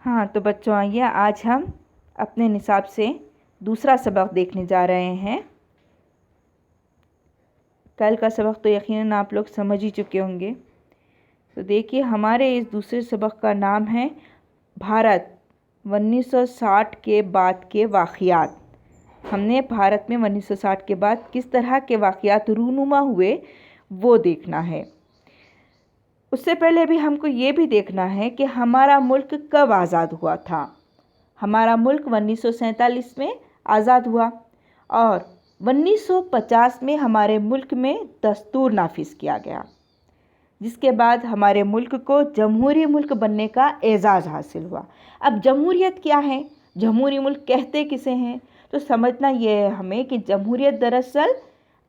हाँ तो बच्चों, आइए आज हम अपने निसाब से दूसरा सबक देखने जा रहे हैं। कल का सबक तो यकीनन आप लोग समझ ही चुके होंगे। तो देखिए, हमारे इस दूसरे सबक का नाम है भारत 1960 के बाद के वाक़यात। हमने भारत में 1960 के बाद किस तरह के वाक़यात रूनुमा हुए वो देखना है। उससे पहले भी हमको ये भी देखना है कि हमारा मुल्क कब आज़ाद हुआ था। हमारा मुल्क 1947 में आज़ाद हुआ और 1950 में हमारे मुल्क में दस्तूर नाफिज किया गया, जिसके बाद हमारे मुल्क को जमहूरी मुल्क बनने का एजाज़ हासिल हुआ। अब जमहूरियत क्या है, जमहूरी मुल्क कहते किसे हैं, तो समझना ये है हमें कि जमहूरियत दरअसल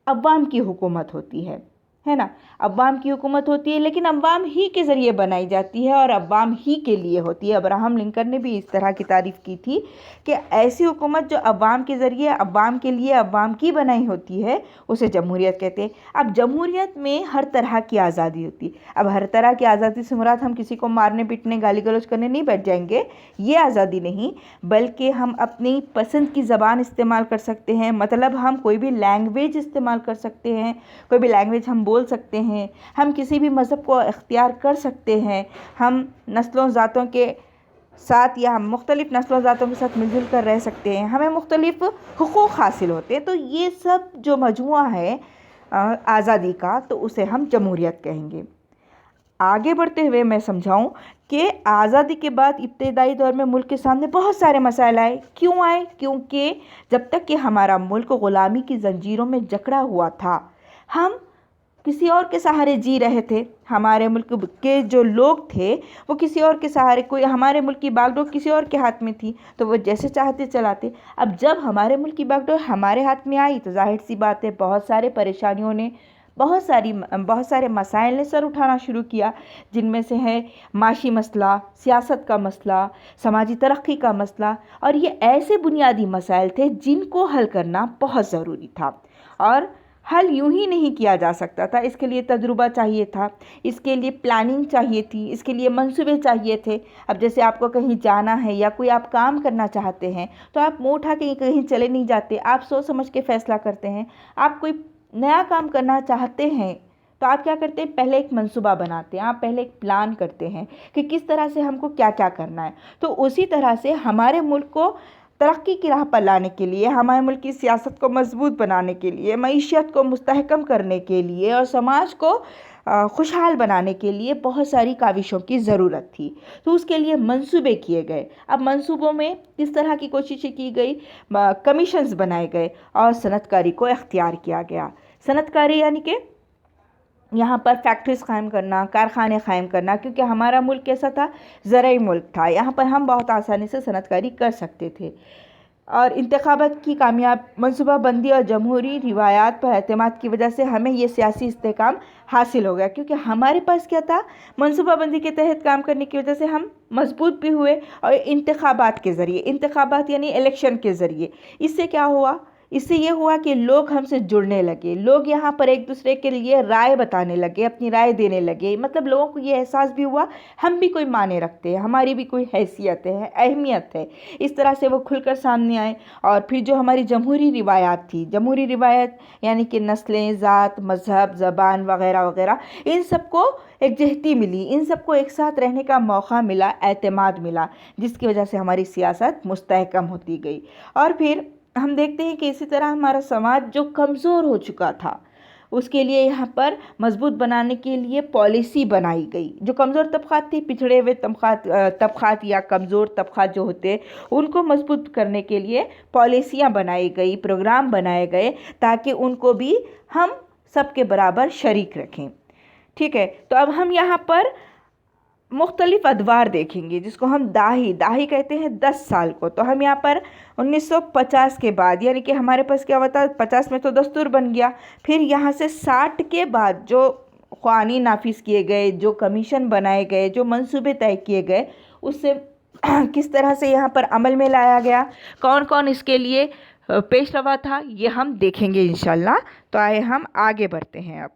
अवाम की हुकूमत होती है ना। अवाम की हुकूमत होती है, लेकिन अवाम ही के ज़रिए बनाई जाती है और अवाम ही के लिए होती है। अब्राहम लिंकन ने भी इस तरह की तारीफ़ की थी कि ऐसी हुकूमत जो अवाम के ज़रिए, अवाम के लिए, अवाम की बनाई होती है, उसे जमहूरियत कहते हैं। अब जमहूरियत में हर तरह की आज़ादी होती है। अब हर तरह की आज़ादी से मुराद हम किसी को मारने पीटने, गाली गलौज करने नहीं बैठ जाएंगे, ये आज़ादी नहीं, बल्कि हम अपनी पसंद की ज़बान इस्तेमाल कर सकते हैं। मतलब हम कोई भी लैंग्वेज इस्तेमाल कर सकते हैं, कोई भी लैंग्वेज हम बोल सकते हैं, हम किसी भी मज़हब को इख्तियार कर सकते हैं, हम नस्लों ज़ातों के साथ या हम मुख्तलिफ़ नस्लों ज़ातों के साथ मिलजुल कर रह सकते हैं, हमें मुख्तलिफ़ हुकूक़ हासिल होते हैं। तो ये सब जो मजमुआ है आज़ादी का, तो उसे हम जमहूरियत कहेंगे। आगे बढ़ते हुए मैं समझाऊं कि आज़ादी के बाद इब्तदाई दौर में मुल्क के सामने बहुत सारे मसाइल आए। क्यों आए? क्योंकि जब तक कि हमारा मुल्क ग़ुलामी की ज़ंजीरों में जकड़ा हुआ था, हम किसी और के सहारे जी रहे थे। हमारे मुल्क के जो लोग थे वो किसी और के सहारे, कोई हमारे मुल्क की बागडोर किसी और के हाथ में थी, तो वो जैसे चाहते चलाते। अब जब हमारे मुल्क की बागडोर हमारे हाथ में आई तो जाहिर सी बात है, बहुत सारे परेशानियों ने, बहुत सारे मसाइल ने सर उठाना शुरू किया, जिनमें से है माशी मसला, सियासत का मसला, समाजी तरक्की का मसला। और ये ऐसे बुनियादी मसाइल थे जिनको हल करना बहुत ज़रूरी था, और हल यूं ही नहीं किया जा सकता था। इसके लिए तजुर्बा चाहिए था, इसके लिए प्लानिंग चाहिए थी, इसके लिए मंसूबे चाहिए थे। अब जैसे आपको कहीं जाना है या कोई आप काम करना चाहते हैं, तो आप मुँह उठा के कहीं चले नहीं जाते, आप सोच समझ के फ़ैसला करते हैं। आप कोई नया काम करना चाहते हैं तो आप क्या करते हैं, पहले एक मंसूबा बनाते हैं, आप पहले एक प्लान करते हैं कि किस तरह से हमको क्या क्या करना है। तो उसी तरह से हमारे मुल्क को तरक्की की राह पर लाने के लिए, हमारे मुल्क की सियासत को मजबूत बनाने के लिए, मईशत को मुस्तहकम करने के लिए और समाज को खुशहाल बनाने के लिए बहुत सारी काविशों की ज़रूरत थी। तो उसके लिए मंसूबे किए गए। अब मंसूबों में किस तरह की कोशिशें की गई, कमीशंस बनाए गए और सनतकारी को इख्तियार किया गया। सनतकारी यानी कि यहाँ पर फैक्ट्रीज कायम करना, कारखाने कायम करना, क्योंकि हमारा मुल्क कैसा था, ज़राई मुल्क था। यहाँ पर हम बहुत आसानी से सनतकारी कर सकते थे। और इंतखाबात की कामयाब मनसूबाबंदी और जमहूरी रिवायात पर एतमाद की वजह से हमें ये सियासी इस्तेकाम हासिल हो गया, क्योंकि हमारे पास क्या था, मनसूबाबंदी के तहत काम करने की वजह से हम मजबूत भी हुए। और इंतखाबात के ज़रिए, इंतखाबात यानी इलेक्शन के ज़रिए, इससे क्या हुआ, इससे ये हुआ कि लोग हमसे जुड़ने लगे, लोग यहाँ पर एक दूसरे के लिए राय बताने लगे, अपनी राय देने लगे। मतलब लोगों को ये एहसास भी हुआ हम भी कोई माने रखते हैं, हमारी भी कोई हैसियत है, अहमियत है। इस तरह से वो खुलकर सामने आए। और फिर जो हमारी जमहूरी रिवायात थी, जमहूरी रिवायत यानी कि नस्लें, ज़ात, मज़हब, ज़बान वगैरह वगैरह, इन सबको एकजहती मिली, इन सबको एक साथ रहने का मौका मिला, एतमाद मिला, जिसकी वजह से हमारी सियासत मुस्तहकम होती गई। और फिर हम देखते हैं कि इसी तरह हमारा समाज जो कमज़ोर हो चुका था, उसके लिए यहाँ पर मजबूत बनाने के लिए पॉलिसी बनाई गई। जो कमज़ोर तबक़ात थी, पिछड़े हुए तबक़ात या कमज़ोर तबक़ात जो होते, उनको मजबूत करने के लिए पॉलिसियाँ बनाई गई, प्रोग्राम बनाए गए, ताकि उनको भी हम सबके बराबर शरीक रखें। ठीक है, तो अब हम यहाँ पर मुख्तलिफ़ अदवार देखेंगे, जिसको हम दाही कहते हैं 10 साल को। तो हम यहाँ पर 1950 के बाद, यानी कि हमारे पास क्या होता है, 50 में तो दस्तूर बन गया, फिर यहाँ से 60 के बाद जो क़ानून नाफिज किए गए, जो कमीशन बनाए गए, जो मंसूबे तय किए गए, उससे किस तरह से यहाँ पर अमल में लाया गया, कौन कौन इसके लिए पेश रवा था, ये हम देखेंगे इंशाल्लाह। तो आए हम आगे बढ़ते हैं अब।